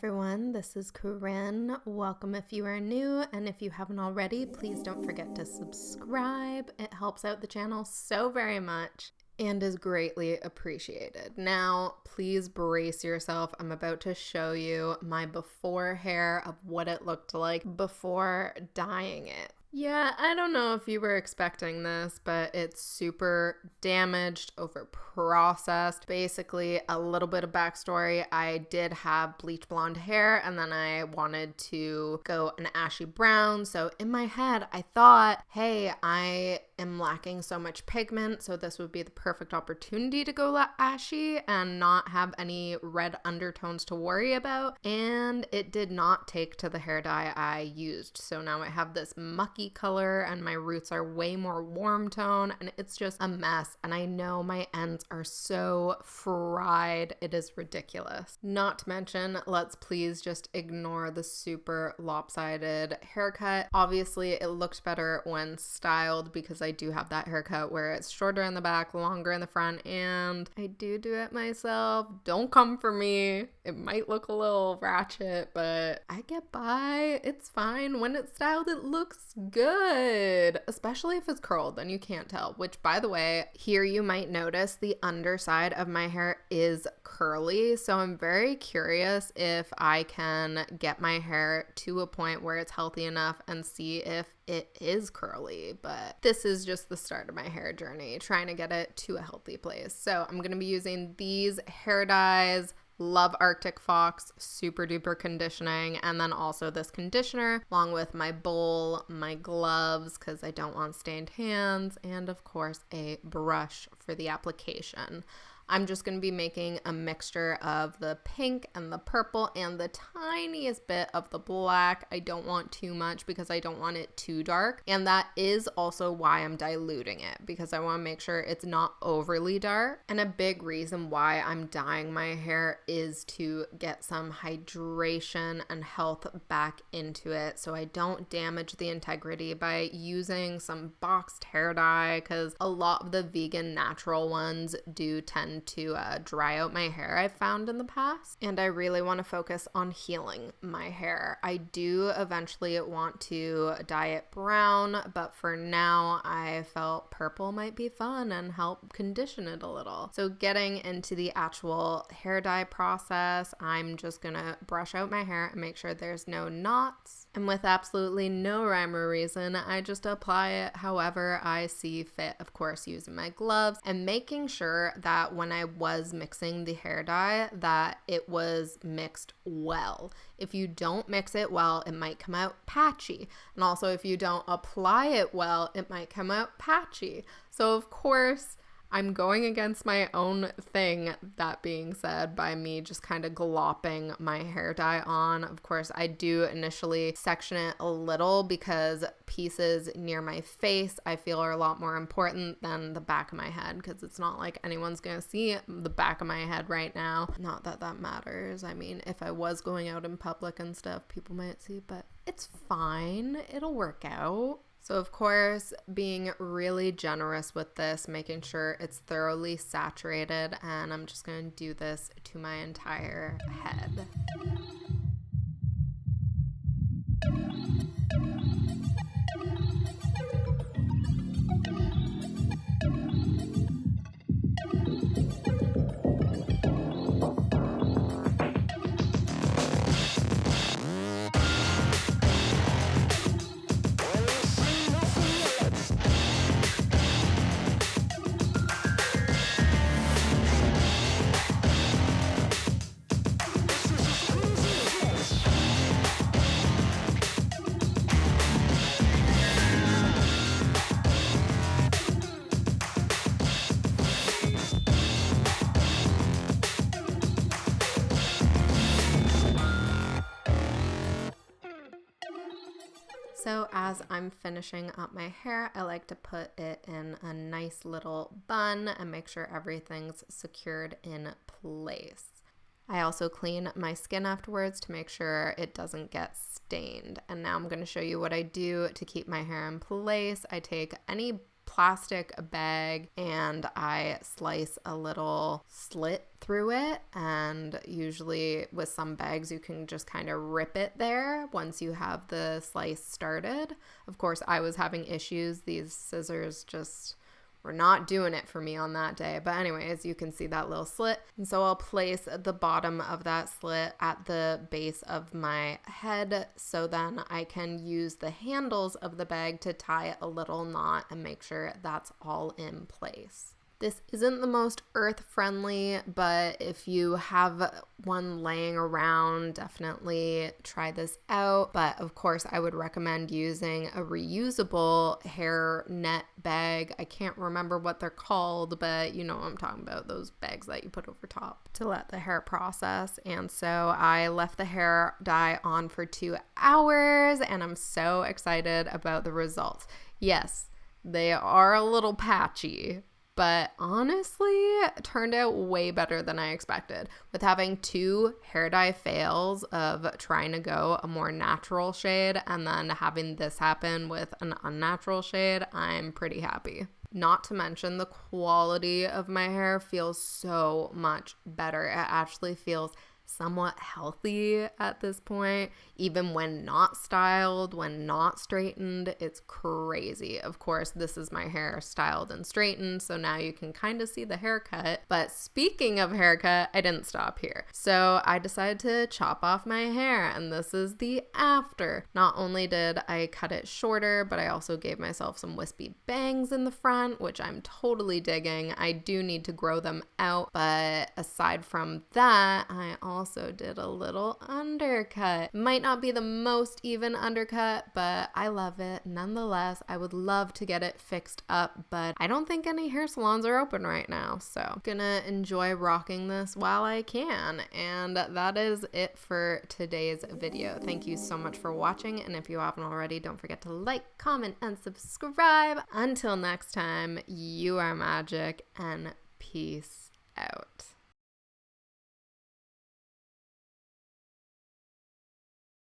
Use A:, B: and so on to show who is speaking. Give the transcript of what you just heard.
A: everyone, this is Corinne. Welcome if you are new, and if you haven't already, please don't forget to subscribe. It helps out the channel so very much and is greatly appreciated. Now, please brace yourself. I'm about to show you my before hair of what it looked like before dyeing it. Yeah, I don't know if you were expecting this, but it's super damaged, over processed. Basically, a little bit of backstory. I did have bleach blonde hair and then I wanted to go an ashy brown. So in my head, I thought, hey, I am lacking so much pigment, so this would be the perfect opportunity to go ashy and not have any red undertones to worry about. And it did not take to the hair dye I used. So now I have this mucky color and my roots are way more warm tone and it's just a mess. And I know my ends are so fried. It is ridiculous. Not to mention, let's please just ignore the super lopsided haircut. Obviously, it looked better when styled because I do have that haircut where it's shorter in the back, longer in the front, and I do it myself. Don't come for me. It might look a little ratchet, but I get by. It's fine. When it's styled, it looks good, especially if it's curled, then you can't tell, which, by the way, here you might notice the underside of my hair is curly, so I'm very curious if I can get my hair to a point where it's healthy enough and see if it is curly. But this is just the start of my hair journey, trying to get it to a healthy place. So I'm going to be using these hair dyes. Love Arctic Fox, super duper conditioning, and then also this conditioner along with my bowl, my gloves because I don't want stained hands, and of course a brush for the application. I'm just going to be making a mixture of the pink and the purple and the tiniest bit of the black. I don't want too much because I don't want it too dark. And that is also why I'm diluting it, because I want to make sure it's not overly dark. And a big reason why I'm dyeing my hair is to get some hydration and health back into it so I don't damage the integrity by using some boxed hair dye, because a lot of the vegan natural ones do tend to dry out my hair, I've found in the past, and I really want to focus on healing my hair. I do eventually want to dye it brown, but for now I felt purple might be fun and help condition it a little. So getting into the actual hair dye process, I'm just gonna brush out my hair and make sure there's no knots, and with absolutely no rhyme or reason, I just apply it however I see fit, of course using my gloves and making sure that when I was mixing the hair dye that it was mixed well. If you don't mix it well, it might come out patchy, and also if you don't apply it well, it might come out patchy. So of course I'm going against my own thing, that being said, by me just kind of glopping my hair dye on. Of course, I do initially section it a little because pieces near my face I feel are a lot more important than the back of my head, because it's not like anyone's gonna see the back of my head right now. Not that that matters. I mean, if I was going out in public and stuff, people might see, but it's fine. It'll work out. So of course, being really generous with this, making sure it's thoroughly saturated, and I'm just going to do this to my entire head. So as I'm finishing up my hair, I like to put it in a nice little bun and make sure everything's secured in place. I also clean my skin afterwards to make sure it doesn't get stained. And now I'm going to show you what I do to keep my hair in place. I take any plastic bag and I slice a little slit through it, and usually with some bags you can just kind of rip it there once you have the slice started. Of course, I was having issues. These scissors just were not doing it for me on that day. But anyways, you can see that little slit. And so I'll place the bottom of that slit at the base of my head, so then I can use the handles of the bag to tie a little knot and make sure that's all in place. This isn't the most earth-friendly, but if you have one laying around, definitely try this out. But of course, I would recommend using a reusable hair net bag. I can't remember what they're called, but you know what I'm talking about, those bags that you put over top to let the hair process. And so I left the hair dye on for 2 hours, and I'm so excited about the results. Yes, they are a little patchy, but honestly, it turned out way better than I expected. With having 2 hair dye fails of trying to go a more natural shade and then having this happen with an unnatural shade, I'm pretty happy. Not to mention the quality of my hair feels so much better. It actually feels somewhat healthy at this point, even when not styled, when not straightened. It's crazy. Of course, this is my hair styled and straightened, so now you can kind of see the haircut. But speaking of haircut, I didn't stop here. So I decided to chop off my hair, and this is the after. Not only did I cut it shorter, but I also gave myself some wispy bangs in the front, which I'm totally digging. I do need to grow them out, but aside from that, I also did a little undercut. Might not be the most even undercut, but I love it nonetheless. I would love to get it fixed up, but I don't think any hair salons are open right now, so I'm gonna enjoy rocking this while I can. And that is it for today's video. Thank you so much for watching, and if you haven't already, don't forget to like, comment, and subscribe. Until next time, you are magic, and peace out.